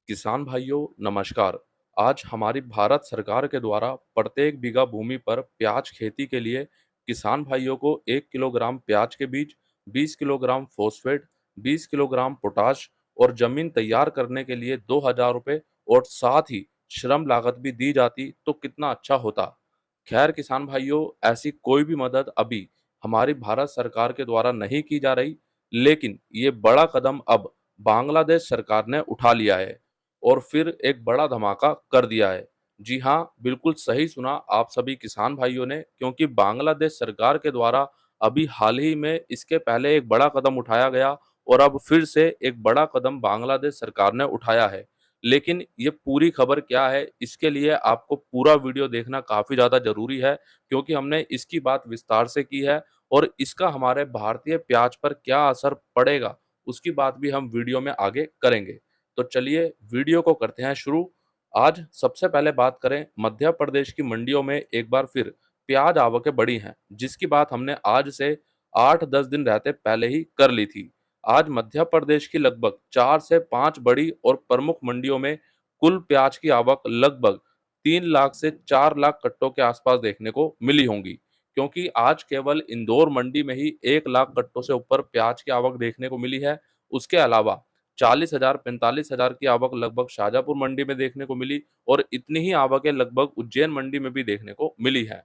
किसान भाइयों नमस्कार। आज हमारी भारत सरकार के द्वारा प्रत्येक बीघा भूमि पर प्याज खेती के लिए किसान भाइयों को 1 किलोग्राम प्याज के बीज, 20 किलोग्राम फॉस्फेट, 20 किलोग्राम पोटाश और जमीन तैयार करने के लिए 2,000 रुपये और साथ ही श्रम लागत भी दी जाती तो कितना अच्छा होता। खैर किसान भाइयों, ऐसी कोई भी मदद अभी हमारी भारत सरकार के द्वारा नहीं की जा रही, लेकिन ये बड़ा कदम अब बांग्लादेश सरकार ने उठा लिया है और फिर एक बड़ा धमाका कर दिया है। जी हाँ, बिल्कुल सही सुना आप सभी किसान भाइयों ने, क्योंकि बांग्लादेश सरकार के द्वारा अभी हाल ही में इसके पहले एक बड़ा कदम उठाया गया और अब फिर से एक बड़ा कदम बांग्लादेश सरकार ने उठाया है। लेकिन ये पूरी खबर क्या है, इसके लिए आपको पूरा वीडियो देखना काफ़ी ज़्यादा ज़रूरी है, क्योंकि हमने इसकी बात विस्तार से की है और इसका हमारे भारतीय प्याज पर क्या असर पड़ेगा, उसकी बात भी हम वीडियो में आगे करेंगे। तो चलिए वीडियो को करते हैं शुरू। आज सबसे पहले बात करें मध्य प्रदेश की मंडियों में एक बार फिर प्याज आवकें बढ़ी हैं, जिसकी बात हमने आज से 8-10 दिन रहते पहले ही कर ली थी। आज मध्य प्रदेश की लगभग 4 से 5 बड़ी और प्रमुख मंडियों में कुल प्याज की आवक लगभग 3 लाख से 4 लाख कट्टों के आसपास देखने को मिली होंगी, क्योंकि आज केवल इंदौर मंडी में ही 1 लाख कट्टों से ऊपर प्याज की आवक देखने को मिली है। उसके अलावा 40,000 45,000 की आवक लगभग शाहजहांपुर मंडी में देखने को मिली और इतनी ही आवकें लगभग उज्जैन मंडी में भी देखने को मिली है।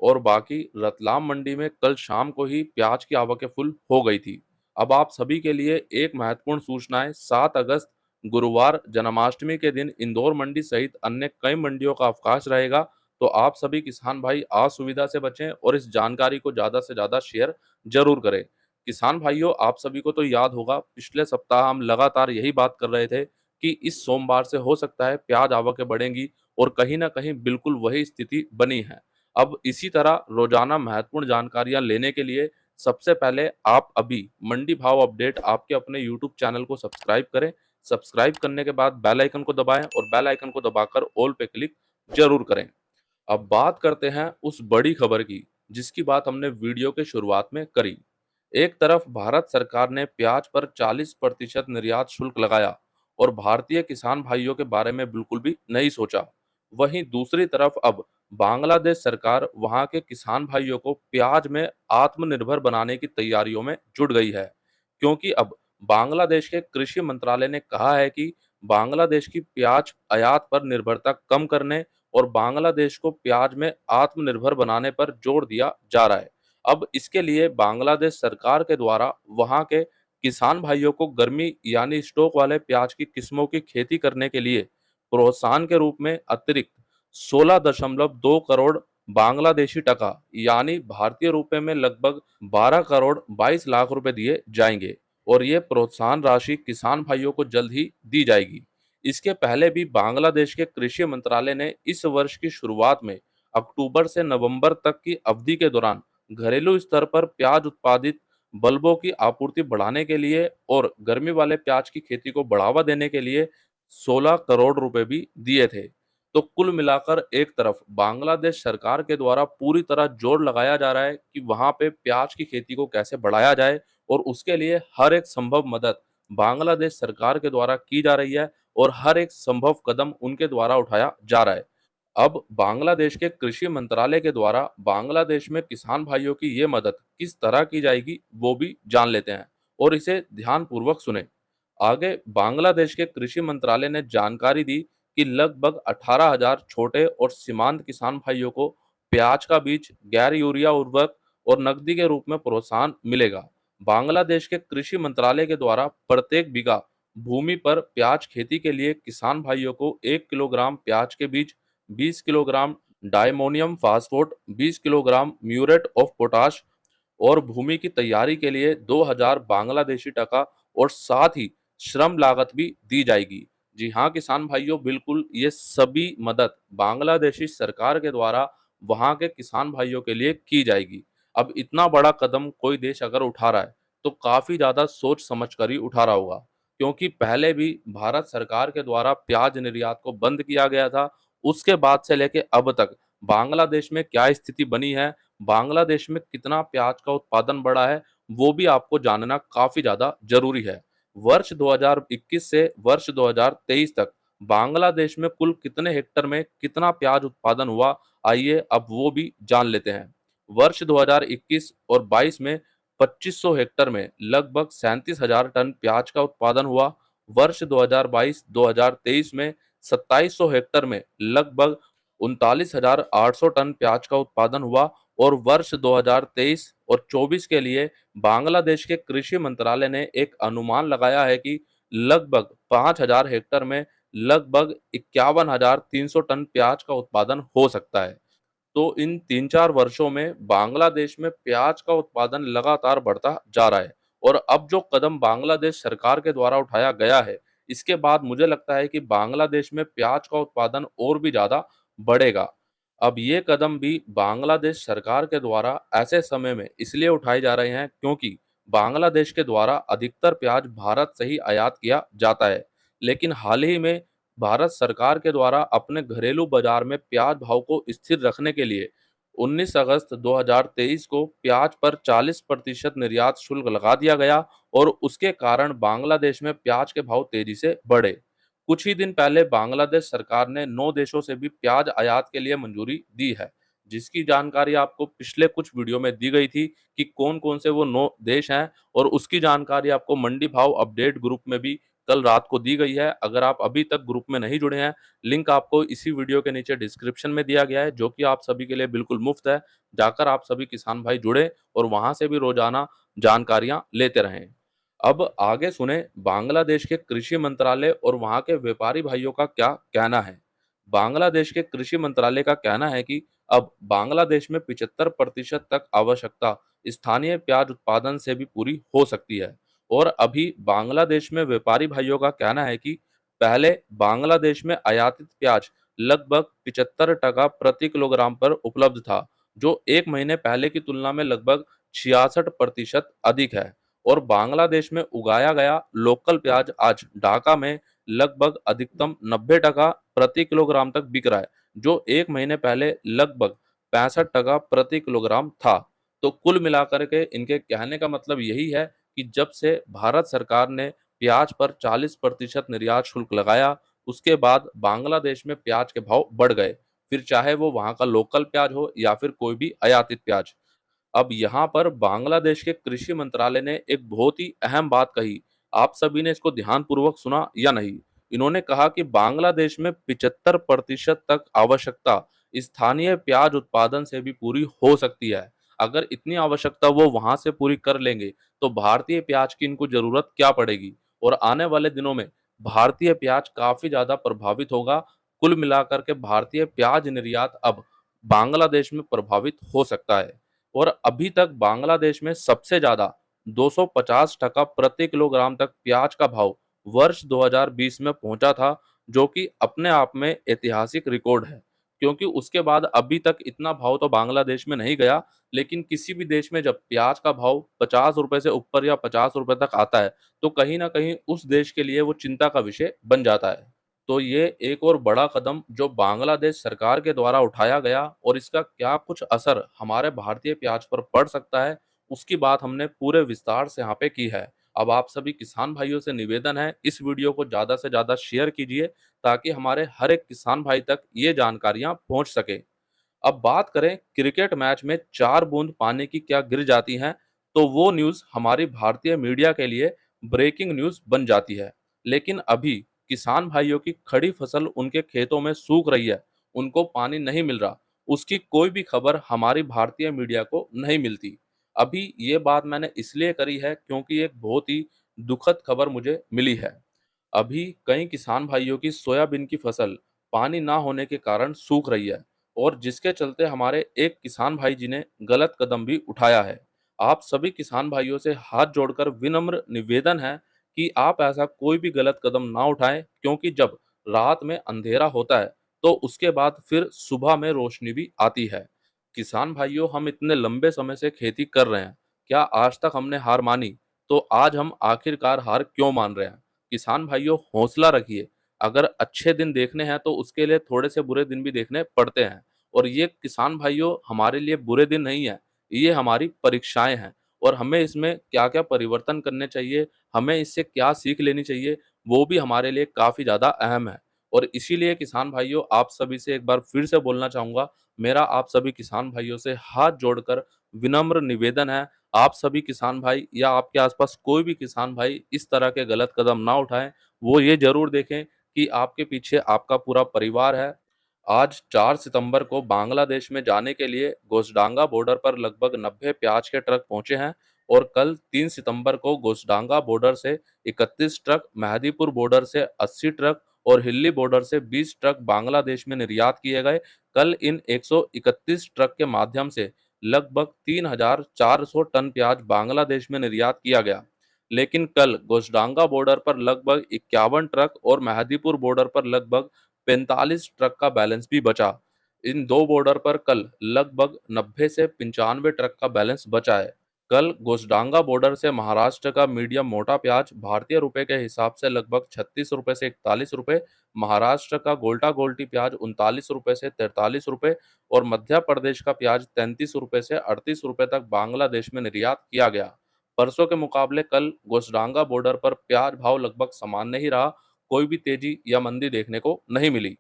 और बाकी रतलाम मंडी में कल शाम को ही प्याज की आवकें फुल हो गई थी। अब आप सभी के लिए एक महत्वपूर्ण सूचना है। 7 अगस्त गुरुवार जन्माष्टमी के दिन इंदौर मंडी सहित अन्य कई मंडियों का अवकाश रहेगा, तो आप सभी किसान भाई असुविधा से बचें और इस जानकारी को ज़्यादा से ज़्यादा शेयर जरूर करें। किसान भाइयों, आप सभी को तो याद होगा, पिछले सप्ताह हम लगातार यही बात कर रहे थे कि इस सोमवार से हो सकता है प्याज आवकें बढ़ेंगी और कहीं ना कहीं बिल्कुल वही स्थिति बनी है। अब इसी तरह रोजाना महत्वपूर्ण जानकारियां लेने के लिए सबसे पहले आप अभी मंडी भाव अपडेट आपके अपने यूट्यूब चैनल को सब्सक्राइब करें। सब्सक्राइब करने के बाद बेल आइकन को दबाएं और बेल आइकन को दबाकर ऑल पे क्लिक जरूर करें। अब बात करते हैं उस बड़ी खबर की, जिसकी बात हमने वीडियो के शुरुआत में करी। एक तरफ भारत सरकार ने प्याज पर 40% निर्यात शुल्क लगाया और भारतीय किसान भाइयों के बारे में बिल्कुल भी नहीं सोचा। वहीं दूसरी तरफ अब बांग्लादेश सरकार वहां के किसान भाइयों को प्याज में आत्मनिर्भर बनाने की तैयारियों में जुट गई है, क्योंकि अब बांग्लादेश के कृषि मंत्रालय ने कहा है कि बांग्लादेश की प्याज आयात पर निर्भरता कम करने और बांग्लादेश को प्याज में आत्मनिर्भर बनाने पर जोर दिया जा रहा है। अब इसके लिए बांग्लादेश सरकार के द्वारा वहां के किसान भाइयों को गर्मी यानी स्टॉक वाले प्याज की किस्मों की खेती करने के लिए प्रोत्साहन के रूप में अतिरिक्त 16.2 करोड़ बांग्लादेशी टका यानी भारतीय रुपए में लगभग 12 करोड़ 22 लाख रुपए दिए जाएंगे और ये प्रोत्साहन राशि किसान भाइयों को जल्द ही दी जाएगी। इसके पहले भी बांग्लादेश के कृषि मंत्रालय ने इस वर्ष की शुरुआत में अक्टूबर से नवंबर तक की अवधि के दौरान घरेलू स्तर पर प्याज उत्पादित बल्बों की आपूर्ति बढ़ाने के लिए और गर्मी वाले प्याज की खेती को बढ़ावा देने के लिए 16 करोड़ रुपए भी दिए थे। तो कुल मिलाकर एक तरफ बांग्लादेश सरकार के द्वारा पूरी तरह जोर लगाया जा रहा है कि वहां पे प्याज की खेती को कैसे बढ़ाया जाए और उसके लिए हर एक संभव मदद बांग्लादेश सरकार के द्वारा की जा रही है और हर एक संभव कदम उनके द्वारा उठाया जा रहा है। अब बांग्लादेश के कृषि मंत्रालय के द्वारा बांग्लादेश में किसान भाइयों की ये मदद किस तरह की जाएगी वो भी जान लेते हैं और इसे ध्यानपूर्वक सुने। आगे बांग्लादेश के कृषि मंत्रालय ने जानकारी दी कि लगभग 18,000 छोटे और सीमांत किसान भाइयों को प्याज का बीज, गैर यूरिया उर्वरक और नकदी के रूप में प्रोत्साहन मिलेगा। बांग्लादेश के कृषि मंत्रालय के द्वारा प्रत्येक बीघा भूमि पर प्याज खेती के लिए किसान भाइयों को 1 किलोग्राम प्याज के बीज, 20 kilogram diammonium phosphate, 20 kilogram muriate of potash और भूमि की तैयारी के लिए 2,000 बांग्लादेशी टका और साथ ही श्रम लागत भी दी जाएगी। जी हाँ किसान भाइयों, बिल्कुल ये सभी मदद बांग्लादेशी सरकार के द्वारा वहां के किसान भाइयों के लिए की जाएगी। अब इतना बड़ा कदम कोई देश अगर उठा रहा है तो काफी ज्यादा सोच समझ कर ही उठा रहा होगा, क्योंकि पहले भी भारत सरकार के द्वारा प्याज निर्यात को बंद किया गया था। उसके बाद से लेके अब तक बांग्लादेश में क्या स्थिति बनी है, बांग्लादेश में कितना प्याज का उत्पादन बढ़ा है, वो भी आपको जानना काफी ज्यादा जरूरी है। वर्ष 2021 से वर्ष 2023 तक बांग्लादेश में कुल कितने हेक्टर में कितना प्याज उत्पादन हुआ, आइए अब वो भी जान लेते हैं। वर्ष 2021 और 22 में 2500 हेक्टर में लगभग 37,000 टन प्याज का उत्पादन हुआ। वर्ष 2022-2023 में 2700 हेक्टर में लगभग 39,800 टन प्याज का उत्पादन हुआ। और वर्ष 2023 और 24 के लिए बांग्लादेश के कृषि मंत्रालय ने एक अनुमान लगाया है कि लगभग 5,000 हेक्टर में लगभग 51,300 टन प्याज का उत्पादन हो सकता है। तो इन 3-4 वर्षों में बांग्लादेश में प्याज का उत्पादन लगातार बढ़ता जा रहा है। और अब जो कदम बांग्लादेश सरकार के द्वारा उठाया गया है, इसके बाद मुझे लगता है कि बांग्लादेश में प्याज का उत्पादन और भी ज़्यादा बढ़ेगा। अब ये कदम भी बांग्लादेश सरकार के द्वारा ऐसे समय में इसलिए उठाए जा रहे हैं क्योंकि बांग्लादेश के द्वारा अधिकतर प्याज भारत से ही आयात किया जाता है। लेकिन हाल ही में भारत सरकार के द्वारा अपने घरेलू बाजार में प्याज भाव को स्थिर रखने के लिए 19 अगस्त 2023 को प्याज पर 40% निर्यात शुल्क लगा दिया गया और उसके कारण बांग्लादेश में प्याज के भाव तेजी से बढ़े। कुछ ही दिन पहले बांग्लादेश सरकार ने 9 देशों से भी प्याज आयात के लिए मंजूरी दी है, जिसकी जानकारी आपको पिछले कुछ वीडियो में दी गई थी कि कौन कौन से वो 9 देश हैं। और उसकी जानकारी आपको मंडी भाव अपडेट ग्रुप में भी कल रात को दी गई है। अगर आप अभी तक ग्रुप में नहीं जुड़े हैं, लिंक आपको इसी वीडियो के नीचे डिस्क्रिप्शन में दिया गया है, जो कि आप सभी के लिए बिल्कुल मुफ्त है। जाकर आप सभी किसान भाई जुड़े और वहां से भी रोजाना जानकारियां लेते रहें। अब आगे सुने बांग्लादेश के कृषि मंत्रालय और वहां के व्यापारी भाइयों का क्या कहना है। बांग्लादेश के कृषि मंत्रालय का कहना है कि अब बांग्लादेश में 75% तक आवश्यकता स्थानीय प्याज उत्पादन से भी पूरी हो सकती है। और अभी बांग्लादेश में व्यापारी भाइयों का कहना है कि पहले बांग्लादेश में आयातित प्याज लगभग 75% प्रति किलोग्राम पर उपलब्ध था, जो एक महीने पहले की तुलना में लगभग 66% अधिक है। और बांग्लादेश में उगाया गया लोकल प्याज आज ढाका में लगभग अधिकतम 90% प्रति किलोग्राम तक बिक रहा है, जो एक महीने पहले लगभग 65% प्रति किलोग्राम था। तो कुल मिलाकर के इनके कहने का मतलब यही है कि जब से भारत सरकार ने प्याज पर 40% निर्यात शुल्क लगाया, उसके बाद बांग्लादेश में प्याज के भाव बढ़ गए, फिर चाहे वो वहां का लोकल प्याज हो या फिर कोई भी आयातित प्याज। अब यहाँ पर बांग्लादेश के कृषि मंत्रालय ने एक बहुत ही अहम बात कही। आप सभी ने इसको ध्यानपूर्वक सुना या नहीं? इन्होंने कहा कि बांग्लादेश में 75% तक आवश्यकता स्थानीय प्याज उत्पादन से भी पूरी हो सकती है। अगर इतनी आवश्यकता वो वहां से पूरी कर लेंगे, तो भारतीय प्याज की इनको जरूरत क्या पड़ेगी। और आने वाले दिनों में भारतीय प्याज काफी ज्यादा प्रभावित होगा। कुल मिलाकर के भारतीय प्याज निर्यात अब बांग्लादेश में प्रभावित हो सकता है। और अभी तक बांग्लादेश में सबसे ज्यादा 250% प्रति किलोग्राम तक प्याज का भाव वर्ष 2020 में पहुंचा था, जो कि अपने आप में ऐतिहासिक रिकॉर्ड है। क्योंकि उसके बाद अभी तक इतना भाव तो बांग्लादेश में नहीं गया। लेकिन किसी भी देश में जब प्याज का भाव 50 रुपए से ऊपर या 50 रुपए तक आता है, तो कहीं ना कहीं उस देश के लिए वो चिंता का विषय बन जाता है। तो ये एक और बड़ा कदम जो बांग्लादेश सरकार के द्वारा उठाया गया, और इसका क्या कुछ असर हमारे भारतीय प्याज पर पड़ सकता है, उसकी बात हमने पूरे विस्तार से यहाँ पे की है। अब आप सभी किसान भाइयों से निवेदन है, इस वीडियो को ज़्यादा से ज़्यादा शेयर कीजिए ताकि हमारे हर एक किसान भाई तक ये जानकारियाँ पहुँच सके। अब बात करें क्रिकेट मैच में 4 बूंद पानी की क्या गिर जाती हैं, तो वो न्यूज़ हमारी भारतीय मीडिया के लिए ब्रेकिंग न्यूज़ बन जाती है। लेकिन अभी किसान भाइयों की खड़ी फसल उनके खेतों में सूख रही है, उनको पानी नहीं मिल रहा, उसकी कोई भी खबर हमारी भारतीय मीडिया को नहीं मिलती। अभी ये बात मैंने इसलिए करी है क्योंकि एक बहुत ही दुखद खबर मुझे मिली है। अभी कई किसान भाइयों की सोयाबीन की फसल पानी ना होने के कारण सूख रही है, और जिसके चलते हमारे एक किसान भाई जी ने गलत कदम भी उठाया है। आप सभी किसान भाइयों से हाथ जोड़कर विनम्र निवेदन है कि आप ऐसा कोई भी गलत कदम ना उठाएं, क्योंकि जब रात में अंधेरा होता है तो उसके बाद फिर सुबह में रोशनी भी आती है। किसान भाइयों, हम इतने लंबे समय से खेती कर रहे हैं, क्या आज तक हमने हार मानी? तो आज हम आखिरकार हार क्यों मान रहे हैं? किसान भाइयों, हौसला रखिए। अगर अच्छे दिन देखने हैं तो उसके लिए थोड़े से बुरे दिन भी देखने पड़ते हैं। और ये किसान भाइयों हमारे लिए बुरे दिन नहीं है, ये हमारी परीक्षाएं हैं। और हमें इसमें क्या-क्या परिवर्तन करने चाहिए, हमें इससे क्या सीख लेनी चाहिए, वो भी हमारे लिए काफ़ी ज़्यादा अहम है। और इसीलिए किसान भाइयों, आप सभी से एक बार फिर से बोलना चाहूँगा, मेरा आप सभी किसान भाइयों से हाथ जोड़कर विनम्र निवेदन है, आप सभी किसान भाई या आपके आस-पास कोई भी किसान भाई इस तरह के गलत कदम ना उठाएँ। वो ये ज़रूर देखें कि आपके पीछे आपका पूरा परिवार है। आज 4 सितंबर को बांग्लादेश में जाने के लिए गोसडांगा बॉर्डर पर लगभग 90 प्याज के ट्रक पहुंचे हैं और कल 3 सितंबर को गोसडांगा बॉर्डर से 31 ट्रक, मेहदीपुर बॉर्डर से 80 ट्रक और हिल्ली बॉर्डर से 20 ट्रक बांग्लादेश में निर्यात किए गए। कल इन 131 ट्रक के माध्यम से लगभग 3,400 टन प्याज बांग्लादेश में निर्यात किया गया। लेकिन कल गोसडांगा बॉर्डर पर लगभग 51 ट्रक और मेहदीपुर बॉर्डर पर लगभग 45 ट्रक का बैलेंस भी बचा। इन दो बॉर्डर पर कल लगभग 90 से 95 ट्रक का बैलेंस बचा है। कल गोसडांगा बॉर्डर से महाराष्ट्र का मीडियम मोटा प्याज भारतीय रुपए के हिसाब से लगभग 36 रुपए से 41 रुपए, महाराष्ट्र का गोल्टा गोल्टी प्याज 39 रुपए से 43 रुपए और मध्य प्रदेश का प्याज 33 रुपए से 38 रुपए तक बांग्लादेश में निर्यात किया गया। परसों के मुकाबले कल गोसडांगा बॉर्डर पर प्याज भाव लगभग सामान्य ही रहा, कोई भी तेजी या मंदी देखने को नहीं मिली।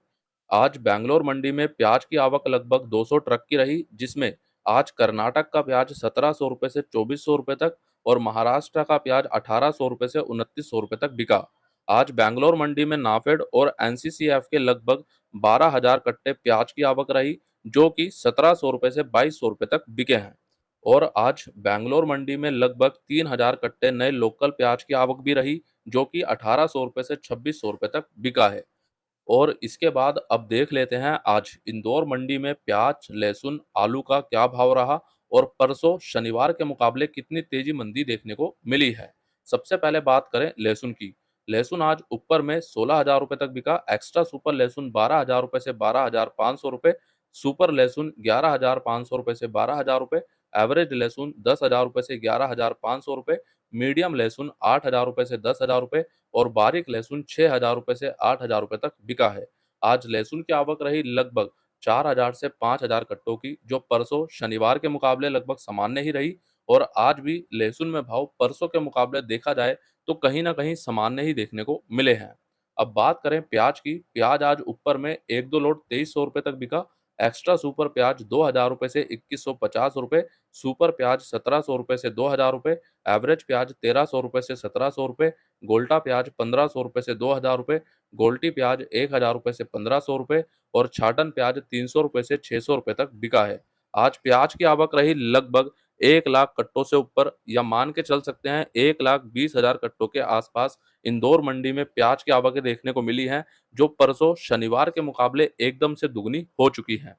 आज बैंगलोर मंडी में प्याज की आवक लगभग 200 ट्रक की रही, जिसमें आज कर्नाटक का प्याज 1700 रुपए से 2400 रुपए तक और महाराष्ट्र का प्याज 1800 रुपए से 2900 रुपए तक बिका। आज बैंगलोर मंडी में नाफेड और एनसीसीएफ के लगभग 12,000 कट्टे प्याज की आवक रही, जो कि 1700 रुपए से 2200 रुपए तक बिके हैं। और आज बैंगलोर मंडी में लगभग 3,000 कट्टे नए लोकल प्याज की आवक भी रही, जो कि 1800 रुपए से 2600 रुपए तक बिका है। और इसके बाद अब देख लेते हैं आज इंदौर मंडी में प्याज, लहसुन, आलू का क्या भाव रहा और परसों शनिवार के मुकाबले कितनी तेजी मंदी देखने को मिली है। सबसे पहले बात करें लहसुन की। लहसुन आज ऊपर में 16,000 रुपए तक बिका। एक्स्ट्रा सुपर लहसुन 12,000 रुपए से 12,500 रुपए, सुपर लहसुन 11,500 रुपए से 12,000 रुपए, एवरेज लहसुन 10,000 रुपए से 11,500 रुपए, मीडियम लहसुन 8,000 रुपए से 10,000 रुपए और बारीक लहसुन 6,000 रुपए से 8,000 रुपए तक बिका है। आज लहसुन की आवक रही लगभग 4,000 से 5,000 कट्टों की, जो परसों शनिवार के मुकाबले लगभग सामान्य ही रही और आज भी लहसुन में भाव परसों के मुकाबले देखा जाए तो कहीं ना कहीं सामान्य ही देखने को मिले हैं। अब बात करें प्याज की। प्याज आज ऊपर में एक दो लोट 2,300 रुपए तक बिका। एक्स्ट्रा सुपर प्याज 2,000 रुपए से 2,150 रुपए, सुपर प्याज 1,700 रुपए से 2,000 रुपए, एवरेज प्याज 1,300 रुपए से 1,700 रुपए, गोल्टा प्याज 1,500 रुपए से 2,000 रुपए, गोल्टी प्याज 1,000 रुपए से 1,500 रुपए और छाटन प्याज 300 रुपए से 600 रुपए तक बिका है। आज प्याज की आवक रही लगभग 1,00,000 कट्टों से ऊपर, या मान के चल सकते हैं 1,20,000 कट्टों के आसपास इंदौर मंडी में प्याज की आवकें देखने को मिली हैं, जो परसों शनिवार के मुकाबले एकदम से दुगनी हो चुकी हैं।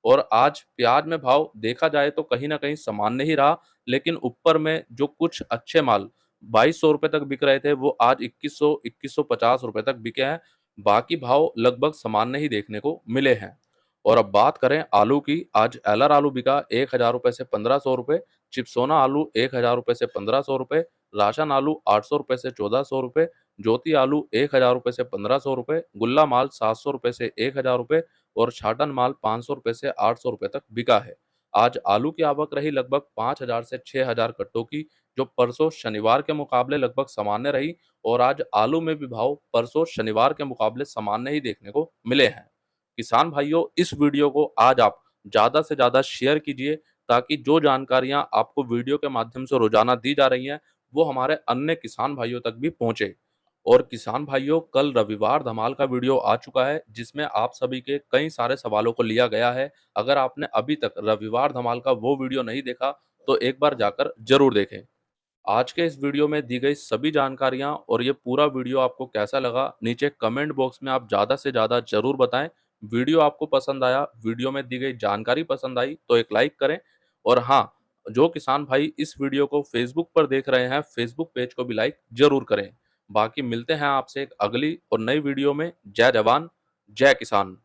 और आज प्याज में भाव देखा जाए तो कहीं ना कहीं सामान्य ही रहा, लेकिन ऊपर में जो कुछ अच्छे माल 2,200 रुपए तक बिक रहे थे, वो आज 2,100 2,150 रुपए तक बिके हैं। बाकी भाव लगभग सामान्य ही देखने को मिले हैं। और अब बात करें आलू की। आज एलर आलू बिका 1,000 रुपए से 1,500 रुपए, चिप्सोना आलू 1,000 रुपए से 1,500 रुपए, राशन आलू 800 रुपए से 1,400 रुपए, ज्योति आलू 1,000 रुपए से 1,500 रुपए, गुल्ला माल 700 रुपए से 1,000 रुपए और छाटन माल 500 रुपए से 800 रुपए तक बिका है। आज आलू की आवक रही लगभग 5,000 से 6,000 कट्टों की, जो परसों शनिवार के मुकाबले लगभग सामान्य रही और आज आलू में भी भाव परसों शनिवार के मुकाबले सामान्य ही देखने को मिले हैं। किसान भाइयों, इस वीडियो को आज आप ज़्यादा से ज़्यादा शेयर कीजिए, ताकि जो जानकारियाँ आपको वीडियो के माध्यम से रोजाना दी जा रही हैं, वो हमारे अन्य किसान भाइयों तक भी पहुँचे। और किसान भाइयों, कल रविवार धमाल का वीडियो आ चुका है, जिसमें आप सभी के कई सारे सवालों को लिया गया है। अगर आपने अभी तक रविवार धमाल का वो वीडियो नहीं देखा, तो एक बार जाकर जरूर देखें। आज के इस वीडियो में दी गई सभी जानकारियां और ये पूरा वीडियो आपको कैसा लगा, नीचे कमेंट बॉक्स में आप ज़्यादा से ज़्यादा जरूर बताएं। वीडियो आपको पसंद आया, वीडियो में दी गई जानकारी पसंद आई, तो एक लाइक करें। और हाँ, जो किसान भाई इस वीडियो को फेसबुक पर देख रहे हैं, फेसबुक पेज को भी लाइक जरूर करें। बाकी मिलते हैं आपसे एक अगली और नई वीडियो में। जय जवान, जय किसान।